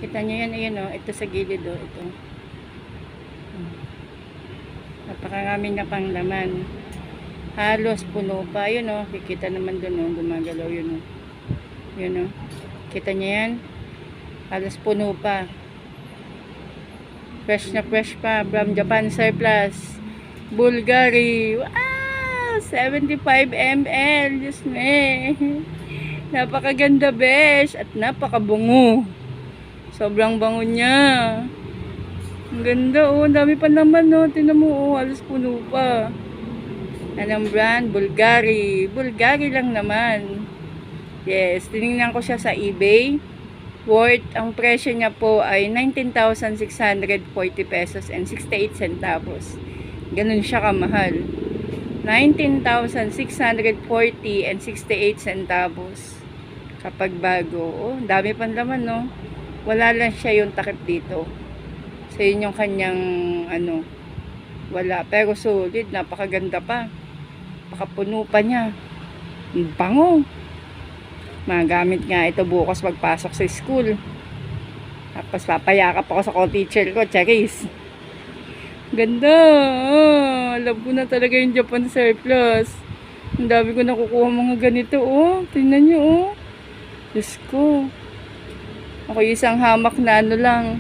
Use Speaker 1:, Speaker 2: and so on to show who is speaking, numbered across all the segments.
Speaker 1: Kita nyo yan, ayan o. Ito sa gilid o. Ito. Napakarami na pang laman. Halos puno pa. Yun o. Kikita naman dun o. Gumagalaw yun o. Yun o. Kita nyo yan? Halos puno pa. Fresh na fresh pa. From Japan Surplus. Bulgari. Wow! 75 ml. Diyos me. Napakaganda besh. At napakabungo. Sobrang bango niya. Ang ganda oh. Ang dami pa naman oh. Tingnan mo oh. Halos puno pa. Anong brand? Bulgari. Bulgari lang naman. Yes. Tinignan ko siya sa eBay. Worth, ang presyo niya po ay 19,640 pesos and 68 centavos. Ganun siya kamahal. 19,640 and 68 centavos. Kapag bago. Oh, dami pang laman no. Wala lang siya yung takip dito. So yun yung kanyang ano. Wala. Pero solid. Napakaganda pa. Pakapuno pa niya. Ang bango. Magamit nga ito bukas magpasok sa school. Tapos papayakap ako sa co-teacher ko. Charis. Ganda. Oh, alam ko na talaga yung Japan Surplus. Ang dami ko nakukuha mga ganito. Oh, tingnan nyo oh. Diyos ko. Ako isang hamak na ano lang.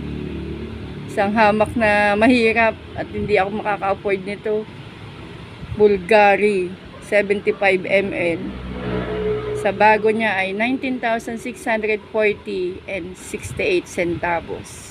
Speaker 1: Isang hamak na mahirap. At hindi ako makaka-afford nito. Bulgari. 75 ml. Sa bago niya ay 19,640 and 68 centavos.